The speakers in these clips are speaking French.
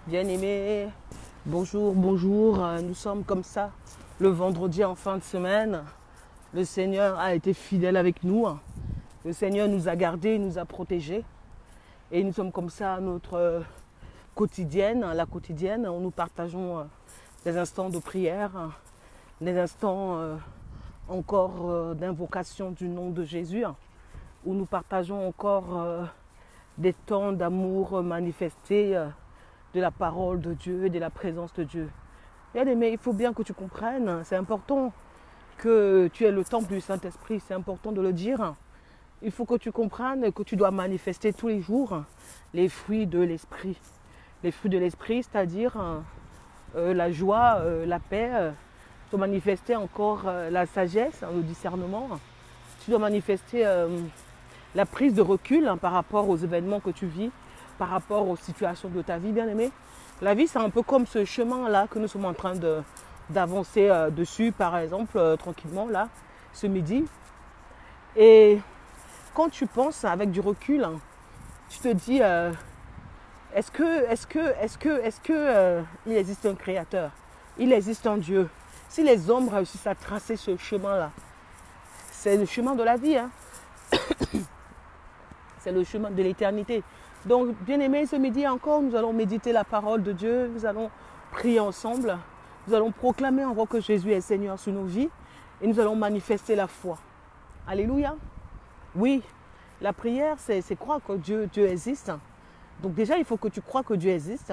Bien-aimés, bonjour, bonjour. Nous sommes comme ça le vendredi en fin de semaine. Le Seigneur a été fidèle avec nous. Le Seigneur nous a gardés, nous a protégés. Et nous sommes comme ça à notre quotidienne, la quotidienne, où nous partageons des instants de prière, des instants encore d'invocation du nom de Jésus, où nous partageons encore des temps d'amour manifestés de la parole de Dieu et de la présence de Dieu. Bien-aimé, il faut bien que tu comprennes, c'est important que tu aies le temple du Saint-Esprit, c'est important de le dire. Il faut que tu comprennes que tu dois manifester tous les jours les fruits de l'Esprit. Les fruits de l'Esprit, c'est-à-dire la joie, la paix, tu dois manifester encore la sagesse, le discernement. Tu dois manifester la prise de recul par rapport aux événements que tu vis, par rapport aux situations de ta vie, bien-aimé. La vie, c'est un peu comme ce chemin-là que nous sommes en train d'avancer dessus, par exemple, tranquillement, là, ce midi. Et quand tu penses avec du recul, tu te dis, est-ce que il existe un créateur? Il existe un Dieu. Si les hommes réussissent à tracer ce chemin-là, c'est le chemin de la vie, hein? C'est le chemin de l'éternité. Donc, bien-aimés, ce midi encore, nous allons méditer la parole de Dieu, nous allons prier ensemble, nous allons proclamer encore que Jésus est Seigneur sur nos vies et nous allons manifester la foi. Alléluia. Oui, la prière, c'est croire que Dieu existe. Donc déjà, il faut que tu crois que Dieu existe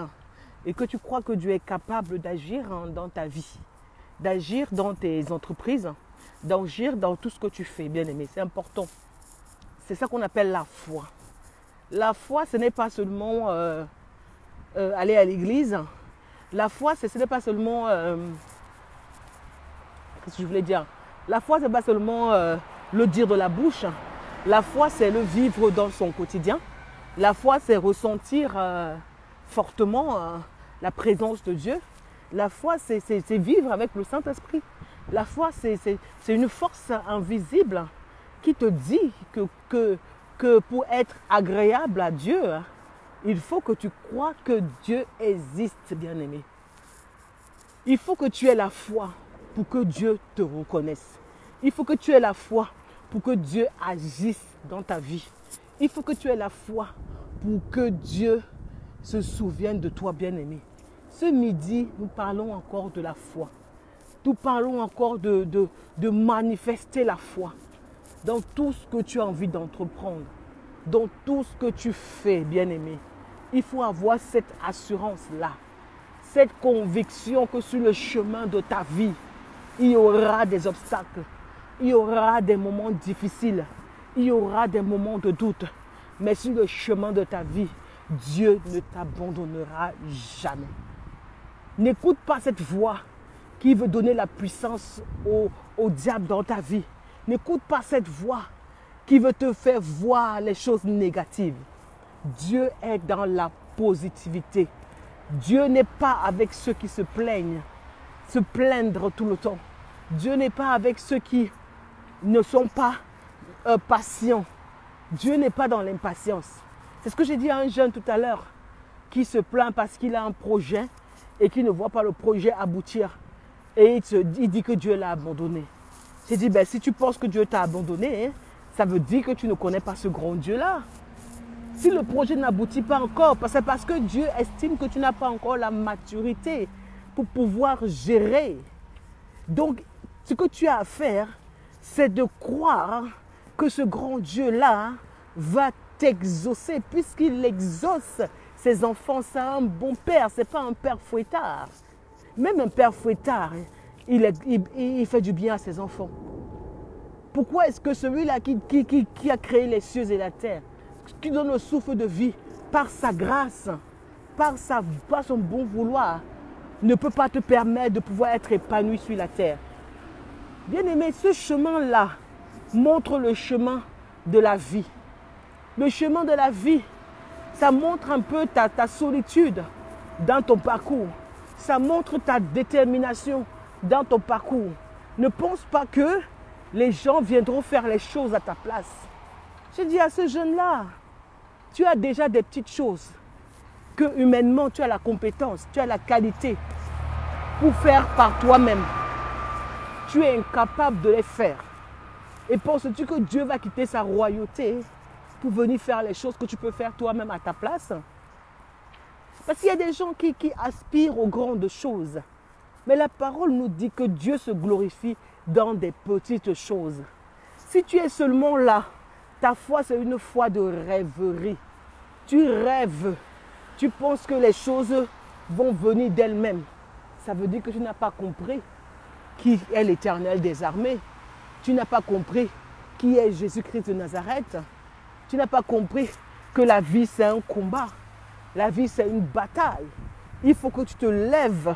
et que tu crois que Dieu est capable d'agir dans ta vie, d'agir dans tes entreprises, d'agir dans tout ce que tu fais, bien-aimé. C'est important. C'est ça qu'on appelle la foi. La foi, ce n'est pas seulement aller à l'église. La foi, ce n'est pas seulement... qu'est-ce que je voulais dire? La foi, ce n'est pas seulement le dire de la bouche. La foi, c'est le vivre dans son quotidien. La foi, c'est ressentir fortement la présence de Dieu. La foi, c'est vivre avec le Saint-Esprit. La foi, c'est une force invisible qui te dit que pour être agréable à Dieu, il faut que tu crois que Dieu existe, bien-aimé. Il faut que tu aies la foi pour que Dieu te reconnaisse. Il faut que tu aies la foi pour que Dieu agisse dans ta vie. Il faut que tu aies la foi pour que Dieu se souvienne de toi, bien-aimé. Ce midi, nous parlons encore de la foi. Nous parlons encore de manifester la foi dans tout ce que tu as envie d'entreprendre, dans tout ce que tu fais, bien-aimé. Il faut avoir cette assurance-là, cette conviction que sur le chemin de ta vie, il y aura des obstacles, il y aura des moments difficiles, il y aura des moments de doute. Mais sur le chemin de ta vie, Dieu ne t'abandonnera jamais. N'écoute pas cette voix qui veut donner la puissance au diable dans ta vie. N'écoute pas cette voix qui veut te faire voir les choses négatives. Dieu est dans la positivité. Dieu n'est pas avec ceux qui se plaignent, se plaindre tout le temps. Dieu n'est pas avec ceux qui ne sont pas patients. Dieu n'est pas dans l'impatience. C'est ce que j'ai dit à un jeune tout à l'heure qui se plaint parce qu'il a un projet et qui ne voit pas le projet aboutir. Et il dit que Dieu l'a abandonné. J'ai dit, ben, si tu penses que Dieu t'a abandonné, ça veut dire que tu ne connais pas ce grand Dieu-là. Si le projet n'aboutit pas encore, c'est parce que Dieu estime que tu n'as pas encore la maturité pour pouvoir gérer. Donc, ce que tu as à faire, c'est de croire que ce grand Dieu-là va t'exaucer, puisqu'il exauce ses enfants. C'est un bon père, ce n'est pas un père fouettard. Même un père fouettard, il fait du bien à ses enfants. Pourquoi est-ce que celui-là qui a créé les cieux et la terre, qui donne le souffle de vie, par sa grâce, par son bon vouloir, ne peut pas te permettre de pouvoir être épanoui sur la terre? Bien-aimé, ce chemin-là montre le chemin de la vie. Le chemin de la vie, ça montre un peu ta solitude dans ton parcours. Ça montre ta détermination dans ton parcours. Ne pense pas que les gens viendront faire les choses à ta place. Je dis à ce jeune-là, tu as déjà des petites choses. que humainement, tu as la compétence, tu as la qualité pour faire par toi-même. Tu es incapable de les faire. Et penses-tu que Dieu va quitter sa royauté pour venir faire les choses que tu peux faire toi-même à ta place? Parce qu'il y a des gens qui aspirent aux grandes choses. Mais la parole nous dit que Dieu se glorifie dans des petites choses. Si tu es seulement là, ta foi c'est une foi de rêverie. Tu rêves, tu penses que les choses vont venir d'elles-mêmes. Ça veut dire que tu n'as pas compris qui est l'Éternel des armées. Tu n'as pas compris qui est Jésus-Christ de Nazareth. Tu n'as pas compris que la vie c'est un combat. La vie c'est une bataille. Il faut que tu te lèves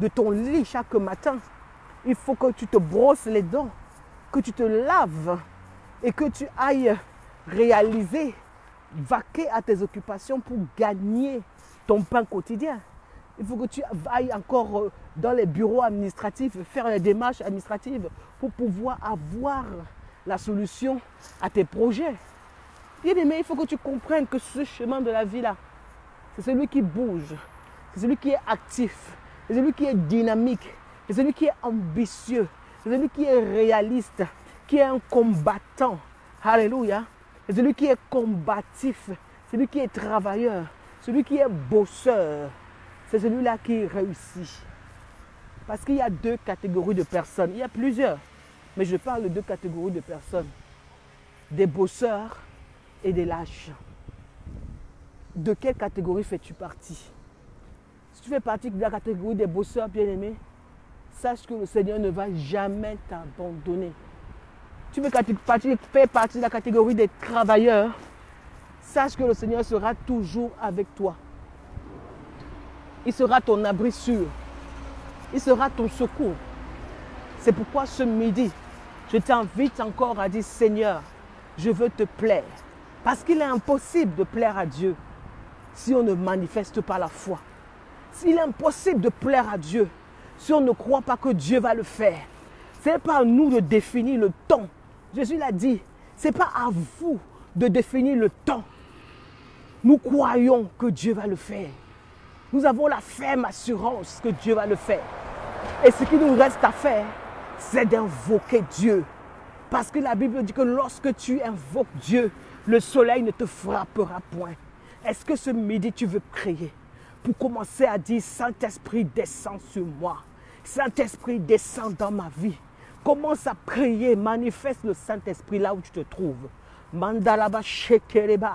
de ton lit chaque matin. Il faut que tu te brosses les dents, que tu te laves et que tu ailles réaliser, vaquer à tes occupations pour gagner ton pain quotidien. Il faut que tu ailles encore dans les bureaux administratifs, faire les démarches administratives pour pouvoir avoir la solution à tes projets. Bien-aimé, il faut que tu comprennes que ce chemin de la vie-là, c'est celui qui bouge, c'est celui qui est actif, c'est celui qui est dynamique, c'est celui qui est ambitieux, c'est celui qui est réaliste, qui est un combattant. Alléluia. C'est celui qui est combatif, celui qui est travailleur, celui qui est bosseur. C'est celui-là qui réussit. Parce qu'il y a deux catégories de personnes. Il y a plusieurs. Mais je parle de deux catégories de personnes. Des bosseurs et des lâches. De quelle catégorie fais-tu partie? Si tu fais partie de la catégorie des bosseurs bien-aimés, sache que le Seigneur ne va jamais t'abandonner. Tu fais partie de la catégorie des travailleurs, sache que le Seigneur sera toujours avec toi. Il sera ton abri sûr. Il sera ton secours. C'est pourquoi ce midi, je t'invite encore à dire, Seigneur, je veux te plaire. Parce qu'il est impossible de plaire à Dieu si on ne manifeste pas la foi. Il est impossible de plaire à Dieu si on ne croit pas que Dieu va le faire. Ce n'est pas à nous de définir le temps. Jésus l'a dit, ce n'est pas à vous de définir le temps. Nous croyons que Dieu va le faire. Nous avons la ferme assurance que Dieu va le faire. Et ce qui nous reste à faire, c'est d'invoquer Dieu. Parce que la Bible dit que lorsque tu invoques Dieu, le soleil ne te frappera point. Est-ce que ce midi tu veux prier pour commencer à dire, Saint-Esprit, descends sur moi. Saint-Esprit, descends dans ma vie. Commence à prier, manifeste le Saint-Esprit là où tu te trouves. Mandalaba shekereba,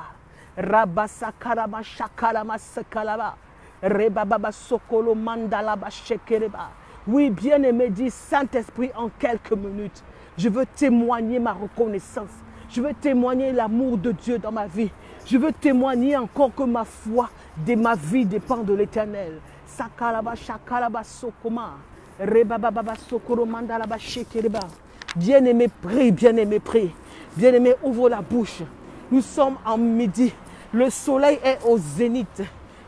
rabasakaraba shakarama sakalaba, rebababa sokolo mandalaba shekereba. Oui, bien-aimé, dis Saint-Esprit en quelques minutes. Je veux témoigner ma reconnaissance. Je veux témoigner l'amour de Dieu dans ma vie. Je veux témoigner encore que ma foi de ma vie dépend de l'Éternel. Sakalaba shakalaba sokoma. Bien-aimé, prie, bien-aimé, prie. Bien-aimé, ouvre la bouche. Nous sommes en midi. Le soleil est au zénith.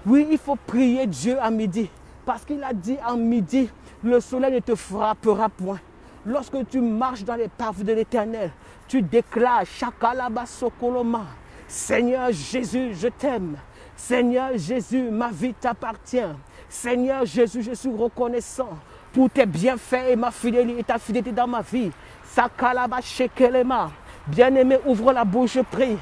Oui, il faut prier Dieu à midi. Parce qu'il a dit en midi, le soleil ne te frappera point. Lorsque tu marches dans les paves de l'Éternel, tu déclares Shakalaba Sokoloma. Seigneur Jésus, je t'aime. Seigneur Jésus, ma vie t'appartient. Seigneur Jésus, je suis reconnaissant pour tes bienfaits et ma fidélité, ta fidélité dans ma vie. Sakalaba shekelema. Bien-aimé, ouvre la bouche, prie.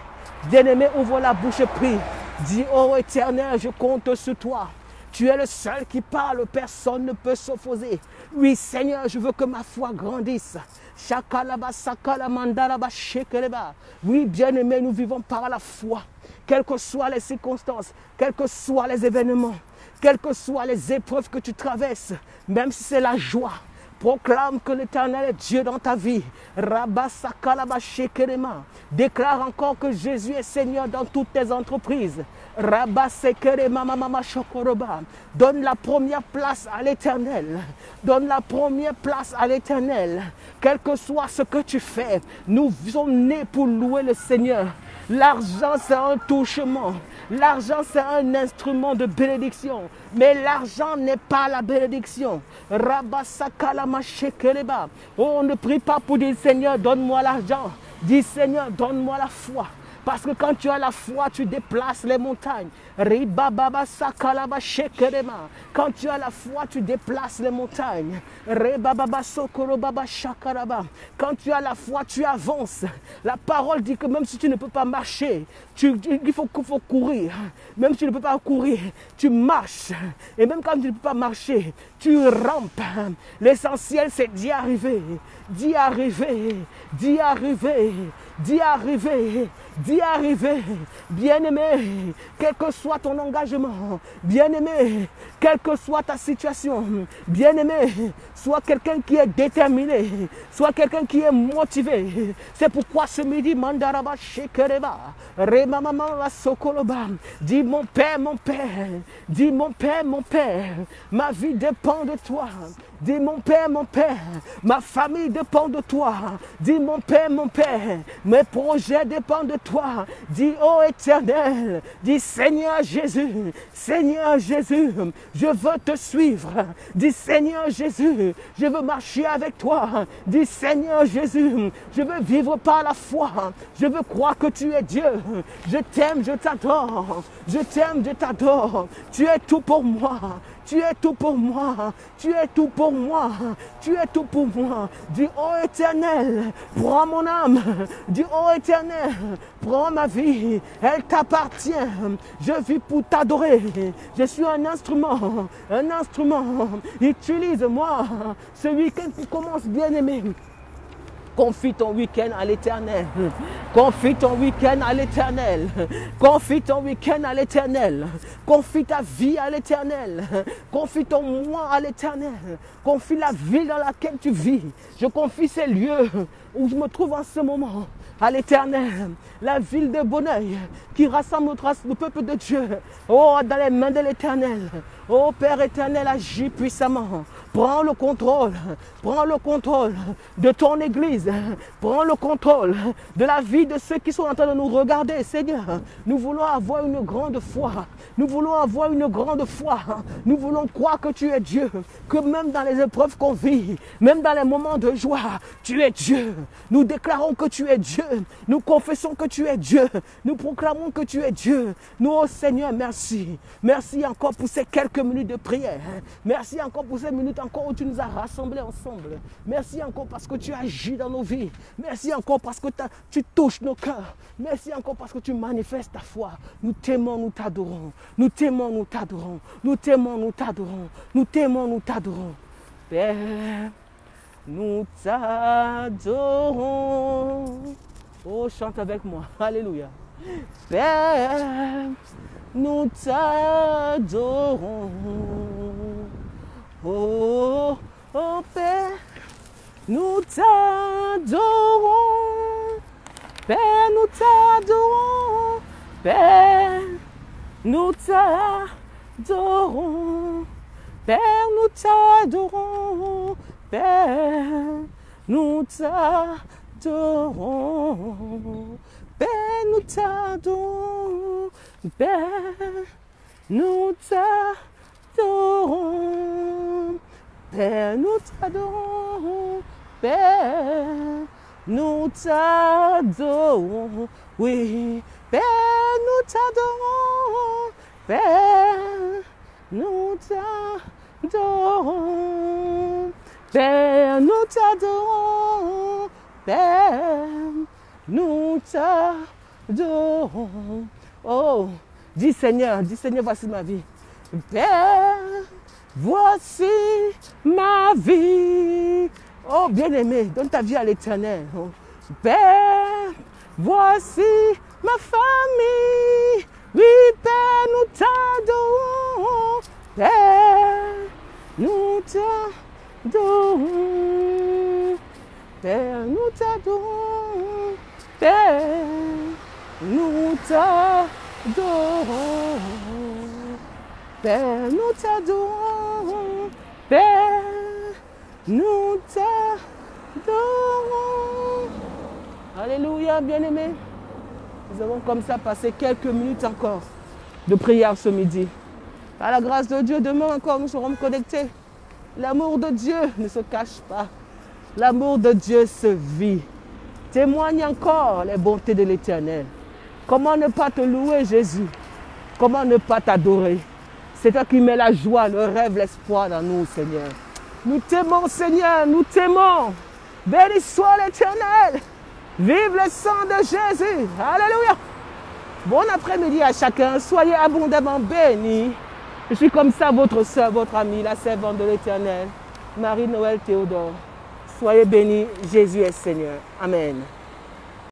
Bien-aimé, ouvre la bouche, prie. Dis, oh Éternel, je compte sur toi. Tu es le seul qui parle, personne ne peut s'opposer. Oui, Seigneur, je veux que ma foi grandisse. Shakalaba sakalamandalaba shekeleba. Oui, bien-aimé, nous vivons par la foi. Quelles que soient les circonstances, quels que soient les événements, quelles que soient les épreuves que tu traverses, même si c'est la joie, proclame que l'Éternel est Dieu dans ta vie. Rabba sakalaba shekelema. Déclare encore que Jésus est Seigneur dans toutes tes entreprises. Rabba sekelema mama shokoroba. Donne la première place à l'Éternel. Donne la première place à l'Éternel. Quel que soit ce que tu fais, nous sommes nés pour louer le Seigneur. L'argent, c'est un touchement. L'argent, c'est un instrument de bénédiction. Mais l'argent n'est pas la bénédiction. Oh, ne prie pas pour dire Seigneur, donne-moi l'argent. Dis Seigneur, donne-moi la foi. Parce que quand tu as la foi, tu déplaces les montagnes. Quand tu as la foi, tu déplaces les montagnes. Quand tu as la foi, tu avances. La parole dit que même si tu ne peux pas marcher, il faut courir. Même si tu ne peux pas courir, tu marches. Et même quand tu ne peux pas marcher, tu rampes. L'essentiel, c'est d'y arriver. D'y arriver. D'y arriver. D'y arriver. D'y arriver. Bien-aimé, quel que soit ton engagement, bien-aimé, quelle que soit ta situation, bien-aimé, sois quelqu'un qui est déterminé, sois quelqu'un qui est motivé. C'est pourquoi ce midi, Mandaraba Shekereba, Remamama Sokoloba, dis mon Père, dis mon Père, ma vie dépend de toi. Dis mon Père, ma famille dépend de toi. Dis mon Père, mes projets dépendent de toi. Dis ô Éternel, dis Seigneur Jésus, je veux te suivre. Dis Seigneur Jésus, je veux marcher avec toi. Dis Seigneur Jésus, je veux vivre par la foi. Je veux croire que tu es Dieu. Je t'aime, je t'adore. Je t'aime, je t'adore. Tu es tout pour moi. Tu es tout pour moi, tu es tout pour moi, tu es tout pour moi. Dis ô Éternel, prends mon âme. Dis ô Éternel, prends ma vie, elle t'appartient. Je vis pour t'adorer. Je suis un instrument. Utilise-moi. Ce week-end qui commence, bien-aimé. Confie ton week-end à l'Éternel. Confie ton week-end à l'Éternel. Confie ton week-end à l'Éternel. Confie ta vie à l'Éternel. Confie ton moi à l'Éternel. Confie la ville dans laquelle tu vis. Je confie ces lieux où je me trouve en ce moment à l'Éternel. La ville de Bonneuil qui rassemble le peuple de Dieu. Oh, dans les mains de l'Éternel. Oh Père éternel, agis puissamment. Prends le contrôle de ton église. Prends le contrôle de la vie de ceux qui sont en train de nous regarder. Seigneur, nous voulons avoir une grande foi. Nous voulons avoir une grande foi. Nous voulons croire que tu es Dieu. Que même dans les épreuves qu'on vit, même dans les moments de joie, tu es Dieu. Nous déclarons que tu es Dieu. Nous confessons que tu es Dieu. Nous proclamons que tu es Dieu. Nous, oh Seigneur, merci. Merci encore pour ces quelques minutes de prière. Merci encore pour ces minutes encore où tu nous as rassemblés ensemble. Merci encore parce que tu agis dans nos vies. Merci encore parce que tu touches nos cœurs. Merci encore parce que tu manifestes ta foi. Nous t'aimons, nous t'adorons. Nous t'aimons, nous t'adorons. Nous t'aimons, nous t'adorons. Nous t'aimons, nous t'adorons. Père, nous t'adorons. Oh, chante avec moi. Alléluia. Père, nous t'adorons. Oh, oh Père, nous t'adorons. Père, nous t'adorons. Père, nous t'adorons. Père, nous t'adorons. Père, nous t'adorons. Père, nous t'adorons. Père, nous t'adorons. Père, nous t'adorons. Père, nous t'adorons. Oui, Père, nous t'adorons. Père, nous t'adorons. Père, nous t'adorons. Père, nous t'adorons. Oh, dis Seigneur, voici ma vie. Père, voici ma vie. Oh, bien-aimé, donne ta vie à l'Éternel. Oh. Père, voici ma famille. Oui, Père, nous t'adorons. Père, nous t'adorons. Père, nous t'adorons. Père, nous t'adorons. Père, nous t'adorons. Père, nous t'adorons. Alléluia, bien-aimés. Nous avons comme ça passé quelques minutes encore de prière ce midi. Par la grâce de Dieu, demain encore, nous serons connectés. L'amour de Dieu ne se cache pas. L'amour de Dieu se vit. Témoigne encore les bontés de l'Éternel. Comment ne pas te louer, Jésus? Comment ne pas t'adorer? C'est toi qui mets la joie, le rêve, l'espoir dans nous, Seigneur. Nous t'aimons, Seigneur, nous t'aimons. Béni soit l'Éternel. Vive le sang de Jésus. Alléluia. Bon après-midi à chacun. Soyez abondamment bénis. Je suis comme ça, votre soeur, votre amie, la servante de l'Éternel, Marie-Noël Théodore. Soyez bénis. Jésus est Seigneur. Amen.